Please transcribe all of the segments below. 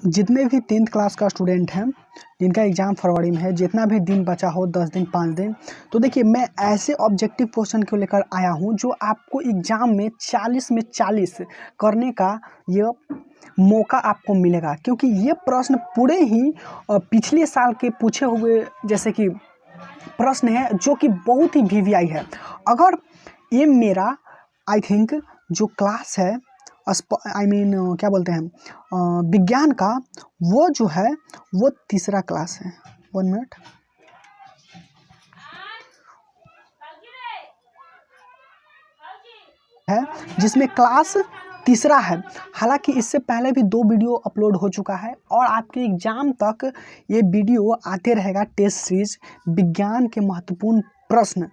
जितने भी 10th class का स्टूडेंट हैं जिनका एग्ज़ाम फरवरी में है, जितना भी दिन बचा हो 10 दिन 5 दिन, तो देखिए मैं ऐसे ऑब्जेक्टिव क्वेश्चन को लेकर आया हूँ जो आपको एग्ज़ाम में 40 में 40 करने का ये मौका आपको मिलेगा। क्योंकि ये प्रश्न पूरे ही पिछले साल के पूछे हुए जैसे कि प्रश्न है जो कि बहुत ही वीवीआई है। अगर ये मेरा आई थिंक जो क्लास है क्या बोलते हैं विज्ञान का, वो जो है वो तीसरा क्लास है। 1 मिनट है जिसमें क्लास तीसरा है। हालांकि इससे पहले भी 2 वीडियो अपलोड हो चुका है और आपके एग्ज़ाम तक ये वीडियो आते रहेगा। टेस्ट सीरीज विज्ञान के महत्वपूर्ण प्रश्न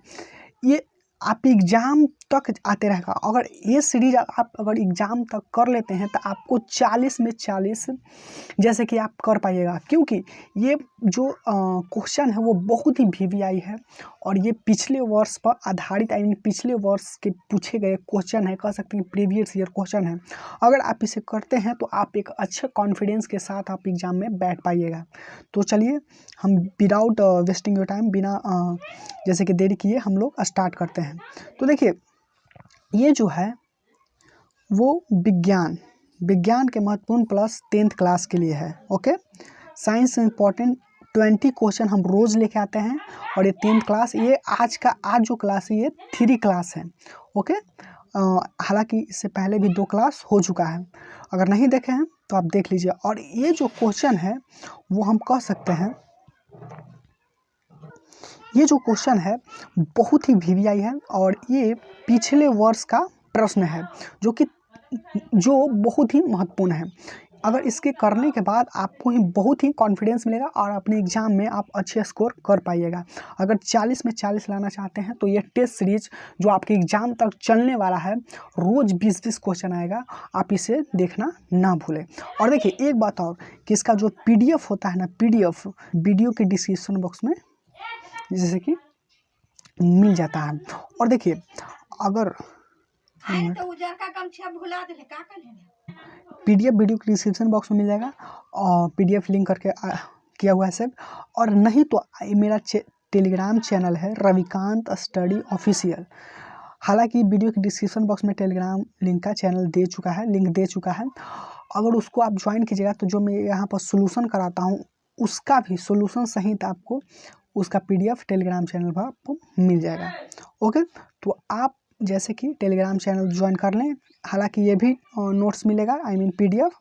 ये आप एग्ज़ाम तक आते रहेगा। अगर ये सीरीज आप अगर एग्ज़ाम तक कर लेते हैं तो आपको 40 में 40 जैसे कि आप कर पाइएगा। क्योंकि ये जो क्वेश्चन है वो बहुत ही वीवीआई है और ये पिछले वर्ष पर आधारित पिछले वर्ष के पूछे गए क्वेश्चन है, कह सकते हैं प्रीवियस ईयर क्वेश्चन है। अगर आप इसे करते हैं तो आप एक अच्छे कॉन्फिडेंस के साथ आप एग्ज़ाम में बैठ पाइएगा। तो चलिए हम विदाउट वेस्टिंग योर टाइम, बिना जैसे कि देरी किए हम लोग स्टार्ट करते हैं। तो देखिए ये जो है वो विज्ञान के महत्वपूर्ण प्लस 10th क्लास के लिए है। ओके, साइंस इंपॉर्टेंट 20 क्वेश्चन हम रोज़ लेके आते हैं और ये 10th क्लास, ये आज जो क्लास है ये 3 क्लास है। ओके, हालांकि इससे पहले भी 2 क्लास हो चुका है, अगर नहीं देखे हैं तो आप देख लीजिए। और ये जो क्वेश्चन है वो हम कह सकते हैं, ये जो क्वेश्चन है बहुत ही वीवीआई है और ये पिछले वर्ष का प्रश्न है जो बहुत ही महत्वपूर्ण है। अगर इसके करने के बाद आपको ही बहुत ही कॉन्फिडेंस मिलेगा और अपने एग्ज़ाम में आप अच्छे स्कोर कर पाइएगा। अगर 40 में 40 लाना चाहते हैं तो ये टेस्ट सीरीज जो आपके एग्ज़ाम तक चलने वाला है, रोज़ 20-20 क्वेश्चन आएगा, आप इसे देखना ना भूलें। और देखिए एक बात और कि इसका जो PDF होता है ना, PDF वीडियो के डिस्क्रिप्शन बॉक्स में जैसे कि मिल जाता है। और देखिए अगर PDF वीडियो के डिस्क्रिप्शन बॉक्स में मिल जाएगा और PDF लिंक करके किया हुआ है सेव। और नहीं तो मेरा टेलीग्राम चैनल है रविकांत स्टडी ऑफिशियल। हालांकि वीडियो के डिस्क्रिप्शन बॉक्स में टेलीग्राम लिंक का लिंक दे चुका है। अगर उसको आप ज्वाइन कीजिएगा तो जो मैं यहाँ पर सोल्यूशन कराता हूँ उसका भी सोल्यूशन सहित आपको उसका PDF टेलीग्राम चैनल पर आपको मिल जाएगा। ओके, तो आप जैसे कि टेलीग्राम चैनल ज्वाइन कर लें। हालांकि ये भी नोट्स मिलेगा PDF,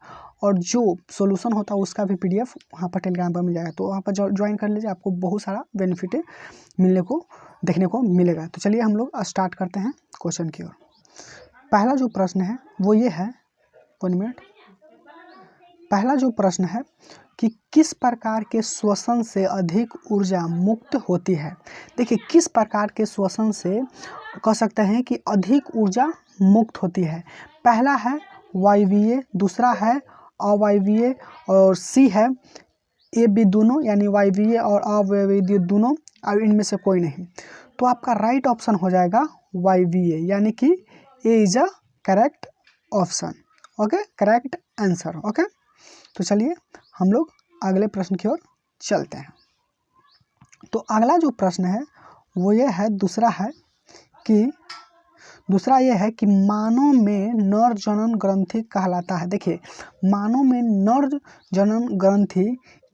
और जो सॉल्यूशन होता है उसका भी PDF वहाँ पर टेलीग्राम पर मिल जाएगा। तो वहाँ पर ज्वाइन कर लीजिए, आपको बहुत सारा बेनिफिट देखने को मिलेगा। तो चलिए हम लोग स्टार्ट करते हैं क्वेश्चन की ओर। पहला जो प्रश्न है वो ये है, 1 मिनट। पहला जो प्रश्न है कि किस प्रकार के श्वसन से अधिक ऊर्जा मुक्त होती है। देखिए किस प्रकार के श्वसन से कह सकते हैं कि अधिक ऊर्जा मुक्त होती है। पहला है वायवीय, दूसरा है अवायवीय और C है A B दोनों, यानी वायवीय और अवायवीय दोनों, और इनमें से कोई नहीं। तो आपका राइट ऑप्शन हो जाएगा वायवीय, यानी कि A is a correct option. Okay, correct answer. Okay, तो चलिए हम लोग अगले प्रश्न की ओर चलते हैं। तो अगला जो प्रश्न है वो ये है, दूसरा ये है कि मानव में नर जनन ग्रंथि कहलाता है। देखिए मानव में नर जनन ग्रंथि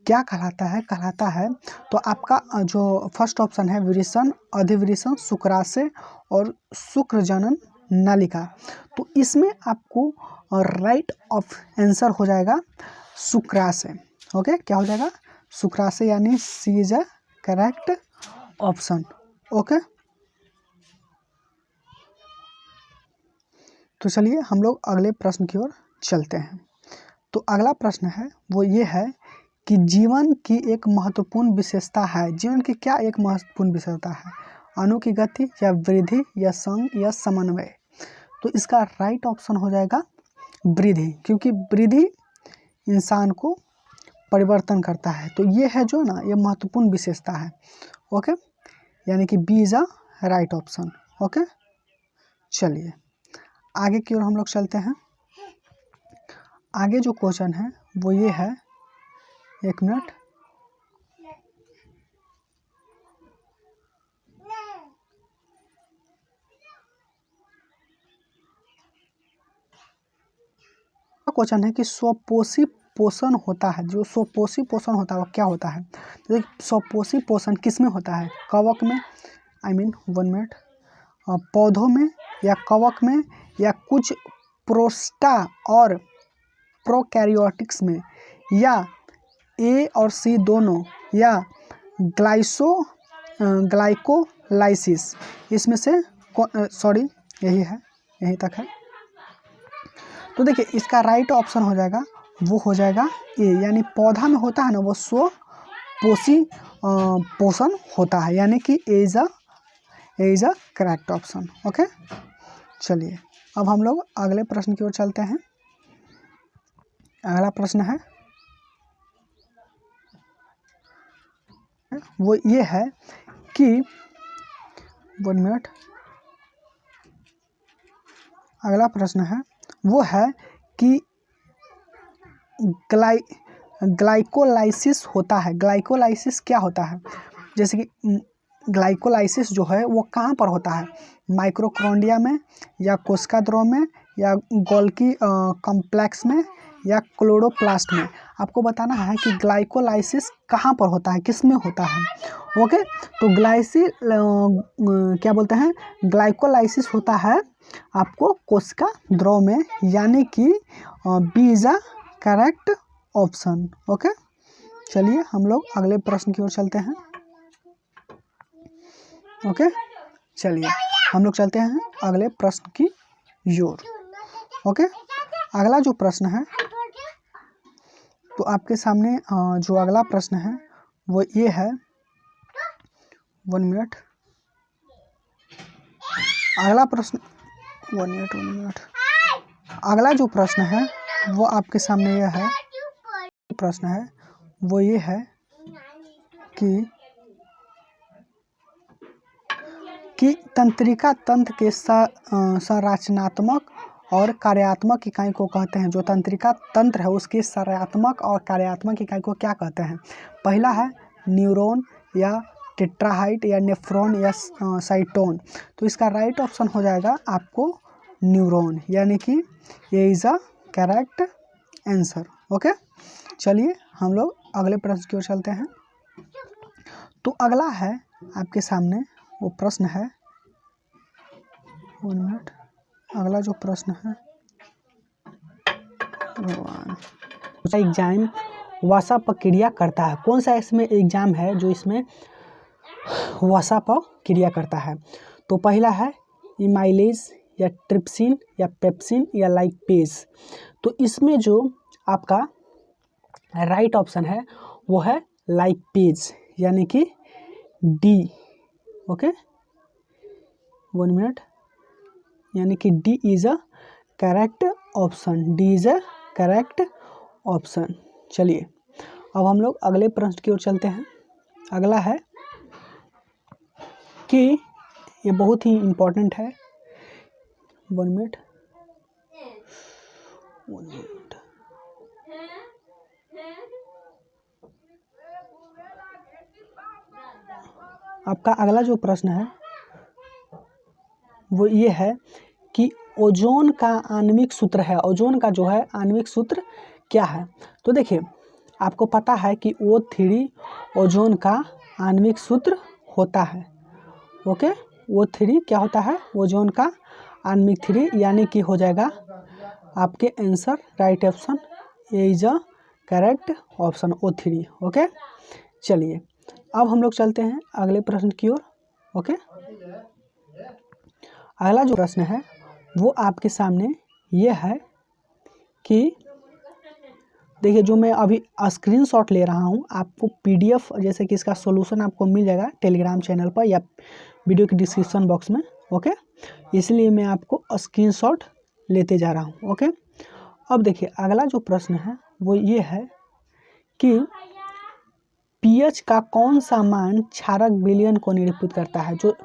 क्या कहलाता है तो आपका जो फर्स्ट ऑप्शन है विरेचन, अधिविरेचन, शुक्राशय और शुक्रजनन नलिका। तो इसमें आपको राइट ऑफ आंसर हो जाएगा शुक्राशय। ओके, क्या हो जाएगा शुक्राशय, यानी C is a correct option. Okay, तो चलिए हम लोग अगले प्रश्न की ओर चलते हैं। तो अगला प्रश्न है वो ये है कि जीवन की एक महत्वपूर्ण विशेषता है। जीवन की क्या एक महत्वपूर्ण विशेषता है? अणु की गति या वृद्धि या संग या समन्वय। तो इसका राइट ऑप्शन हो जाएगा वृद्धि, क्योंकि वृद्धि इंसान को परिवर्तन करता है। तो ये है जो ना ये महत्वपूर्ण विशेषता है। ओके, यानी कि B is a right option. Okay, चलिए आगे की ओर हम लोग चलते हैं। आगे जो क्वेश्चन है वो ये है, एक मिनट, क्वेश्चन है कि स्वपोषी पोषण होता है, जो स्वपोषी पोषण होता है वो क्या होता है। तो स्वपोषी पोषण किस में होता है, कवक में, आई मीन 1 मिनट, पौधों में या कवक में या कुछ प्रोस्टा और प्रोकैरियोटिक्स में, या ए और सी दोनों, या ग्लाइकोलाइसिस, इसमें से सॉरी यही है, यहीं तक है। तो देखिए इसका राइट ऑप्शन हो जाएगा, वो हो जाएगा ए, यानी पौधा में होता है ना वो स्वपोषी पोषण होता है, यानी कि A is a correct option. Okay, चलिए अब हम लोग अगले प्रश्न की ओर चलते हैं। अगला प्रश्न है वो ये है कि 1 मिनट, अगला प्रश्न है वो है कि ग्लाइकोलाइसिस होता है, ग्लाइकोलाइसिस क्या होता है। जैसे कि ग्लाइकोलाइसिस जो है वो कहाँ पर होता है, माइक्रोक्रोंडिया में, या कोशिका द्रव में, या गोल्गी कॉम्प्लेक्स में, या क्लोरोप्लास्ट में। आपको बताना है कि ग्लाइकोलाइसिस कहाँ पर होता है, किस में होता है। ओके, तो क्या बोलते हैं, ग्लाइकोलाइसिस होता है आपको कोशिका द्रव में, यानी कि B is a correct option. Okay, चलिए हम लोग अगले प्रश्न की ओर चलते हैं। ओके, चलिए हम लोग चलते हैं अगले प्रश्न की ओर। ओके, अगला जो प्रश्न है तो आपके सामने जो अगला प्रश्न है वो ये है, 1 मिनट, अगला प्रश्न 1 मिनट, अगला जो प्रश्न है वो आपके सामने यह है, प्रश्न है वो ये है कि तंत्रिका तंत्र के संरचनात्मक और कार्यात्मक इकाई को कहते हैं। जो तंत्रिका तंत्र है उसकी संरचनात्मक और कार्यात्मक इकाई को क्या कहते हैं। पहला है न्यूरॉन, या टेट्राहाइड, या नेफ्रॉन, या साइटोन। तो इसका राइट ऑप्शन हो जाएगा आपको न्यूरॉन, यानी कि ये is a correct answer. Okay, चलिए हम लोग अगले प्रश्न की ओर चलते हैं। तो अगला है आपके सामने वो प्रश्न है, 1 मिनट, अगला जो प्रश्न है एग्जाम वसा पर क्रिया करता है। कौन सा इसमें एग्जाम है जो इसमें वसा पर क्रिया करता है। तो पहला है इमाइलेज, या ट्रिप्सिन, या पेप्सिन, या लाइपेज। तो इसमें जो आपका राइट ऑप्शन है वो है लाइपेज, यानी कि डी। ओके, 1 मिनट, यानी कि D is a correct option, D is a correct option. चलिए अब हम लोग अगले प्रश्न की ओर चलते हैं। अगला है कि ये बहुत ही इम्पोर्टेंट है, 1 मिनट, आपका अगला जो प्रश्न है वो ये है कि ओजोन का आणविक सूत्र है, ओजोन का जो है आणविक सूत्र क्या है। तो देखिए आपको पता है कि O3 ओजोन का आणविक सूत्र होता है। ओके, O3 क्या होता है, ओजोन का आणविक 3, यानी कि हो जाएगा आपके answer right option A is a correct option O3। Okay, चलिए अब हम लोग चलते हैं अगले प्रश्न की ओर। ओके, अगला जो प्रश्न है वो आपके सामने ये है कि देखिए जो मैं अभी स्क्रीनशॉट ले रहा हूँ, आपको पीडीएफ जैसे कि इसका सॉल्यूशन आपको मिल जाएगा टेलीग्राम चैनल पर या वीडियो के डिस्क्रिप्शन बॉक्स में। ओके, इसलिए मैं आपको स्क्रीनशॉट लेते जा रहा हूँ। ओके, अब देखिए अगला जो प्रश्न है वो ये है कि पीएच का कौन सा मान क्षारक विलयन को निरूपित करता है। जो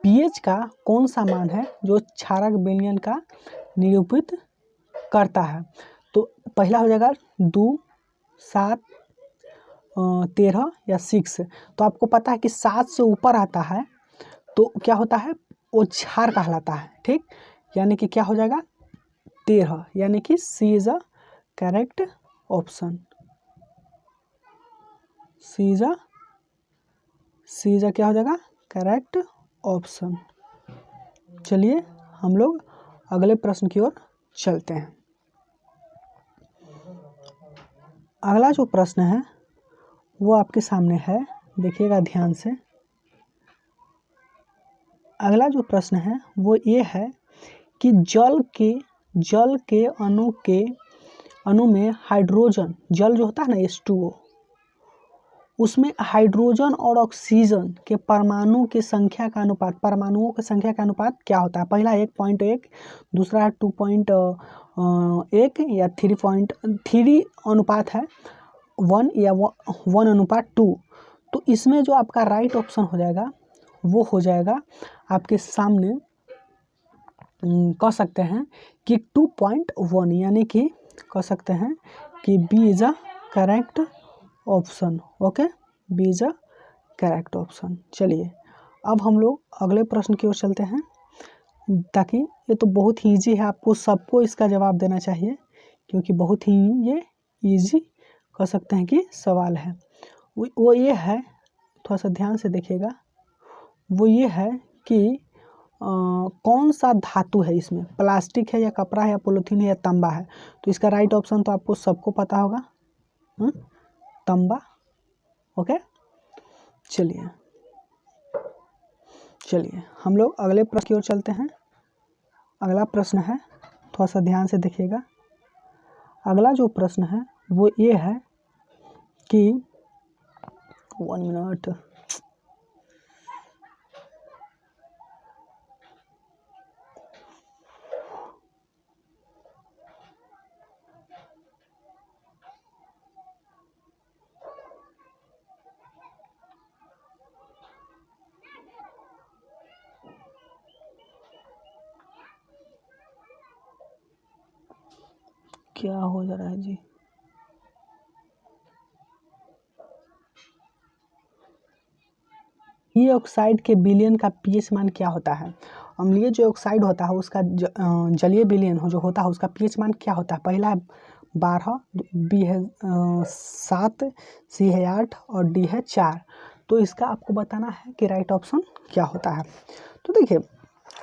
पीएच का कौन सा मान है जो क्षारक विलयन का निरूपित करता है। तो पहला हो जाएगा 2, 7, 13 या 6। तो आपको पता है कि 7 से ऊपर आता है तो क्या होता है, वो क्षार कहलाता है। ठीक, यानी कि क्या हो जाएगा 13, यानी कि C is a correct option. C is a क्या हो जाएगा करेक्ट ऑप्शन। चलिए हम लोग अगले प्रश्न की ओर चलते हैं। अगला जो प्रश्न है वो आपके सामने है, देखिएगा ध्यान से। अगला जो प्रश्न है वो ये है कि जल के अणु में हाइड्रोजन, जल जो होता है ना H2O, उसमें हाइड्रोजन और ऑक्सीजन के परमाणुओं की संख्या का अनुपात, परमाणुओं की संख्या का अनुपात क्या होता है? पहला 1.1, दूसरा 2.1 या 3.3 अनुपात है 1 या 1:2। तो इसमें जो आपका राइट ऑप्शन हो जाएगा वो हो जाएगा आपके सामने, कह सकते हैं कि 2.1, यानी कि कह सकते हैं कि B is a correct option. Okay, B is a correct option. चलिए अब हम लोग अगले प्रश्न की ओर चलते हैं, ताकि ये तो बहुत ही ईजी है, आपको सबको इसका जवाब देना चाहिए क्योंकि बहुत ही ये ईजी कह सकते हैं कि सवाल है। वो ये है, थोड़ा सा ध्यान से देखिएगा, वो ये है कि कौन सा धातु है इसमें, प्लास्टिक है या कपड़ा है या पॉलीथीन है या तांबा है? तो इसका राइट ऑप्शन तो आपको सबको पता होगा, तांबा। ओके, चलिए हम लोग अगले प्रश्न की ओर चलते हैं। अगला प्रश्न है, थोड़ा सा ध्यान से देखिएगा। अगला जो प्रश्न है वो ये है कि 1 मिनट, क्या हो जा रहा है जी? ये ऑक्साइड के विलयन का पीएच मान क्या होता है? अम्लीय जो ऑक्साइड होता है उसका जलीय विलयन जो होता है उसका पीएच मान क्या होता है? पहला है 12, बी है 7, सी है 8 और डी है 4। तो इसका आपको बताना है कि राइट ऑप्शन क्या होता है। तो देखिए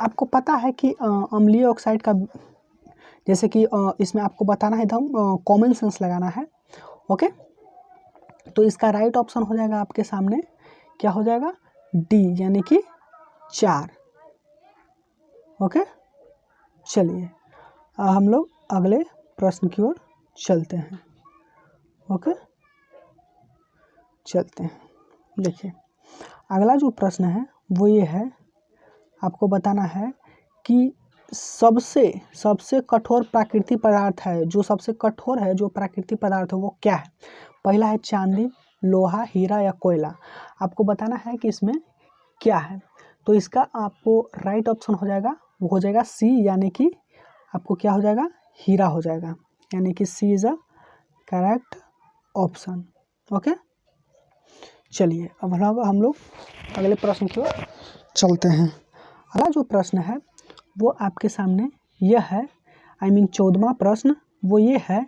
आपको पता है कि अम्लीय ऑक्साइड का, जैसे कि इसमें आपको बताना है, एकदम कॉमन सेंस लगाना है। ओके, तो इसका राइट ऑप्शन हो जाएगा आपके सामने, क्या हो जाएगा डी, यानी कि 4। ओके, चलिए हम लोग अगले प्रश्न की ओर चलते हैं। ओके, चलते हैं। देखिए अगला जो प्रश्न है वो ये है, आपको बताना है कि सबसे कठोर प्राकृतिक पदार्थ है, जो सबसे कठोर है जो प्राकृतिक पदार्थ है वो क्या है? पहला है चांदी, लोहा, हीरा या कोयला। आपको बताना है कि इसमें क्या है। तो इसका आपको राइट ऑप्शन हो जाएगा, वो हो जाएगा सी, यानी कि आपको क्या हो जाएगा हीरा हो जाएगा, यानी कि C is a correct option. Okay, चलिए अब हम लोग अगले प्रश्न की ओर चलते हैं। अगला जो प्रश्न है वो आपके सामने यह है, 14वां प्रश्न वो ये है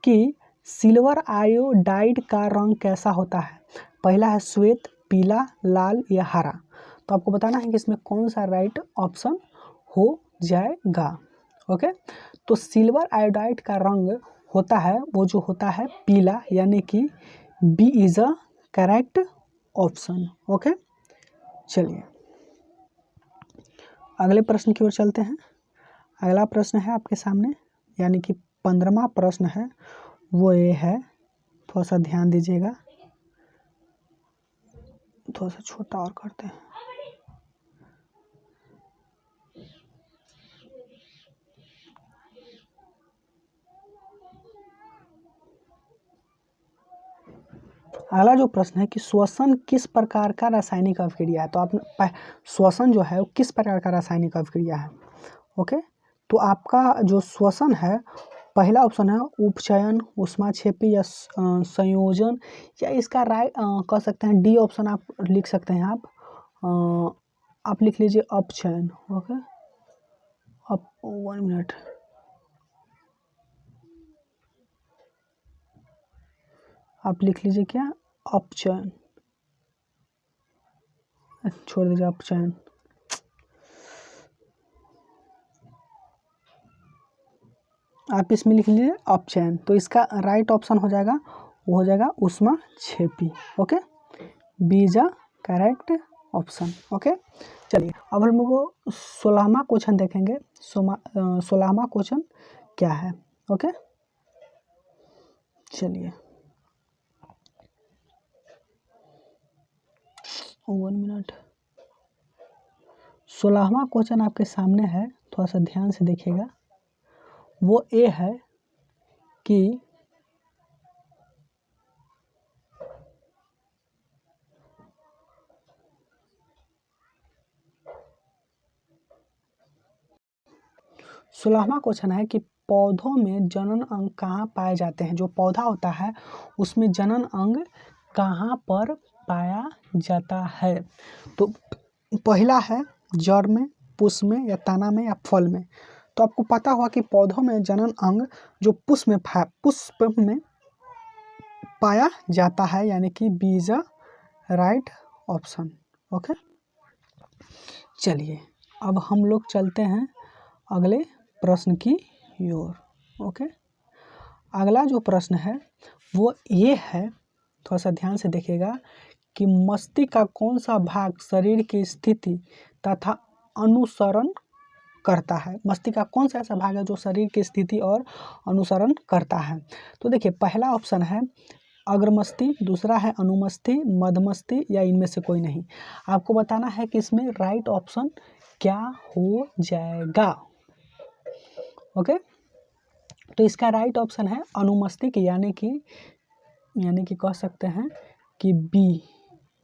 कि सिल्वर आयोडाइड का रंग कैसा होता है? पहला है श्वेत, पीला, लाल या हरा। तो आपको बताना है कि इसमें कौन सा राइट ऑप्शन हो जाएगा। ओके, तो सिल्वर आयोडाइड का रंग होता है, वो जो होता है पीला, यानी कि B is a correct option. Okay, चलिए अगले प्रश्न की ओर चलते हैं। अगला प्रश्न है आपके सामने, यानी कि 15वां प्रश्न है वो ये है, थोड़ा सा ध्यान दीजिएगा, थोड़ा सा छोटा और करते हैं। अगला जो प्रश्न है कि श्वसन किस प्रकार का रासायनिक अभिक्रिया है? तो आप श्वसन जो है वो किस प्रकार का रासायनिक अभिक्रिया है? ओके, तो आपका जो श्वसन है पहला ऑप्शन है उपचयन, ऊष्माक्षेपी या संयोजन, या इसका राइट कह सकते हैं डी ऑप्शन आप लिख सकते हैं। आप लिख लीजिए अपचयन। ओके, अब 1 मिनट, आप लिख लीजिए क्या, अपचयन, छोड़ दीजिए अपचयन। आप इसमें लिख लीजिए अपचयन, तो इसका राइट ऑप्शन हो जाएगा, वो हो जाएगा ऊष्माक्षेपी। Okay, B is a correct option. Okay, चलिए अब हम लोग 16वां क्वेश्चन देखेंगे। 16वां क्वेश्चन क्या है। ओके, चलिए 1 मिनट। 16वां क्वेश्चन आपके सामने है, थोड़ा सा ध्यान से देखिएगा। वो ये है कि सोलहवां क्वेश्चन है कि पौधों में जनन अंग कहाँ पाए जाते हैं। जो पौधा होता है उसमें जनन अंग कहाँ पर पाया जाता है। तो पहला है जड़ में, पुष्प में, या तना में, या फल में। तो आपको पता होगा कि पौधों में जनन अंग जो पुष्प में पाया जाता है, यानी कि B is a right option. Okay, चलिए अब हम लोग चलते हैं अगले प्रश्न की ओर। ओके, अगला जो प्रश्न है वो ये है, थोड़ा सा ध्यान से देखिएगा, कि मस्तिष्क का कौन सा भाग शरीर की स्थिति तथा अनुसरण करता है। मस्तिष्क का कौन सा ऐसा भाग है जो शरीर की स्थिति और अनुसरण करता है। तो देखिए पहला ऑप्शन है अग्रमस्तिष्क, दूसरा है अनुमस्तिष्क, मध्यमस्तिष्क, या इनमें से कोई नहीं। आपको बताना है कि इसमें राइट ऑप्शन क्या हो जाएगा। ओके, तो इसका राइट ऑप्शन है अनुमस्तिष्क, यानी कि कह सकते हैं कि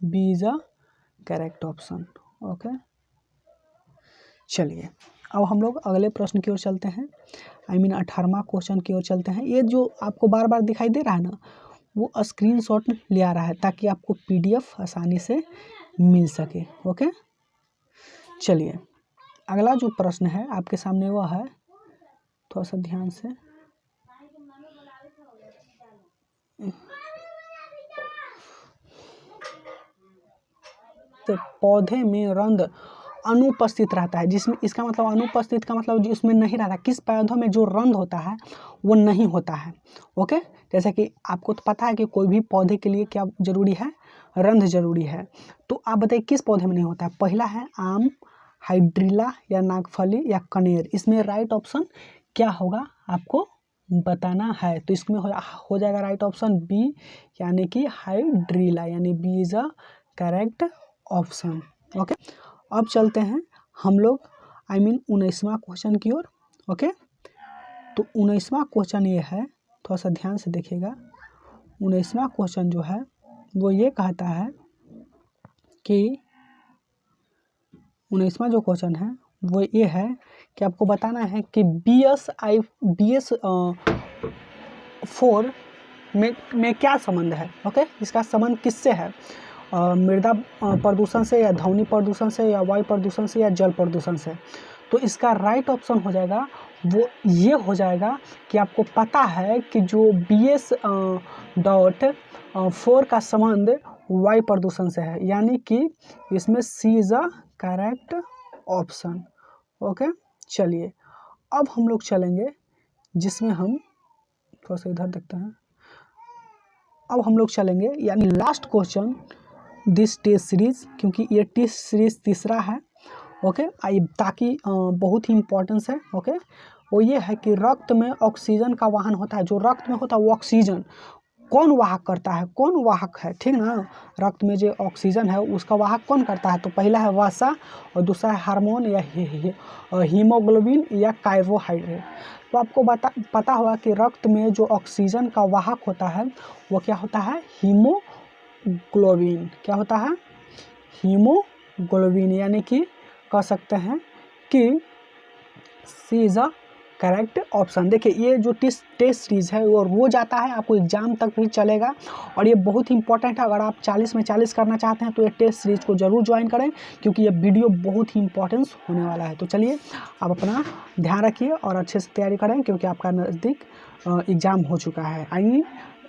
B is a correct option. Okay, चलिए अब हम लोग अगले प्रश्न की ओर चलते हैं, 18वां क्वेश्चन की ओर चलते हैं। ये जो आपको बार बार दिखाई दे रहा है ना, वो स्क्रीनशॉट ले आ रहा है ताकि आपको PDF आसानी से मिल सके। ओके, चलिए अगला जो प्रश्न है आपके सामने वह है, थोड़ा सा ध्यान से, तो पौधे में रंध्र अनुपस्थित रहता है, जिसमें इसका मतलब अनुपस्थित का मतलब जिसमें नहीं रहता। किस पौधों में जो रंध्र होता है वो नहीं होता है। ओके, जैसे कि आपको तो पता है कि कोई भी पौधे के लिए क्या जरूरी है, रंध्र जरूरी है। तो आप बताइए किस पौधे में नहीं होता है। पहला है आम, हाइड्रिला, या नागफली, या कनेर। इसमें राइट ऑप्शन क्या होगा आपको बताना है। तो इसमें हो जाएगा राइट ऑप्शन बी, यानी कि हाइड्रिला, यानी B is a correct option. Okay, अब चलते हैं हम लोग 19वां क्वेश्चन की ओर। ओके, तो 19वां क्वेश्चन ये है, थोड़ा सा ध्यान से देखिएगा। 19वां क्वेश्चन जो है वो ये कहता है कि 19वां जो क्वेश्चन है वो ये है कि आपको बताना है कि BS4 में क्या संबंध है। ओके, इसका संबंध किससे है, मृदा प्रदूषण से, या ध्वनि प्रदूषण से, या वायु प्रदूषण से, या जल प्रदूषण से। तो इसका राइट ऑप्शन हो जाएगा वो ये हो जाएगा कि आपको पता है कि जो BS.4 का संबंध वायु प्रदूषण से है, यानी कि इसमें C is a correct option. Okay, चलिए अब हम लोग चलेंगे जिसमें हम थोड़ा सा इधर देखते हैं। अब हम लोग चलेंगे यानी last question this test series, क्योंकि ये टेस्ट सीरीज तीसरा है। ओके, ताकि बहुत ही इम्पोर्टेंस है। ओके, वो ये है कि रक्त में ऑक्सीजन का वाहन होता है। जो रक्त में होता है वो ऑक्सीजन कौन वाहक करता है, कौन वाहक है, ठीक ना। रक्त में जो ऑक्सीजन है उसका वाहक कौन करता है। तो पहला है वसा, और दूसरा है हार्मोन या हीमोग्लोबिन या कार्बोहाइड्रेट। तो आपको पता होगा कि रक्त में जो ऑक्सीजन का वाहक होता है वो क्या होता है, हीमोग्लोबिन। क्या होता है, हीमोग्लोबिन, यानी कि कह सकते हैं कि C is a correct option. देखिए ये जो टेस्ट सीरीज़ है वो रोज़ आता है, आपको एग्ज़ाम तक भी चलेगा और ये बहुत ही इंपॉर्टेंट है। अगर आप 40 में 40 करना चाहते हैं तो ये टेस्ट सीरीज़ को ज़रूर ज्वाइन करें, क्योंकि ये वीडियो बहुत ही इंपॉर्टेंस होने वाला है। तो चलिए आप अपना ध्यान रखिए और अच्छे से तैयारी करें, क्योंकि आपका नज़दीक एग्ज़ाम हो चुका है, आई मीन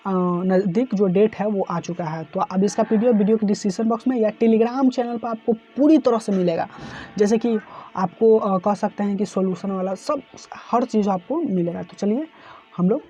नज़दीक जो डेट है वो आ चुका है। तो अब इसका वीडियो के डिस्क्रिप्शन बॉक्स में या टेलीग्राम चैनल पर आपको पूरी तरह से मिलेगा। जैसे कि आपको कह सकते हैं कि सॉल्यूशन वाला सब हर चीज़ आपको मिलेगा। तो चलिए हम लोग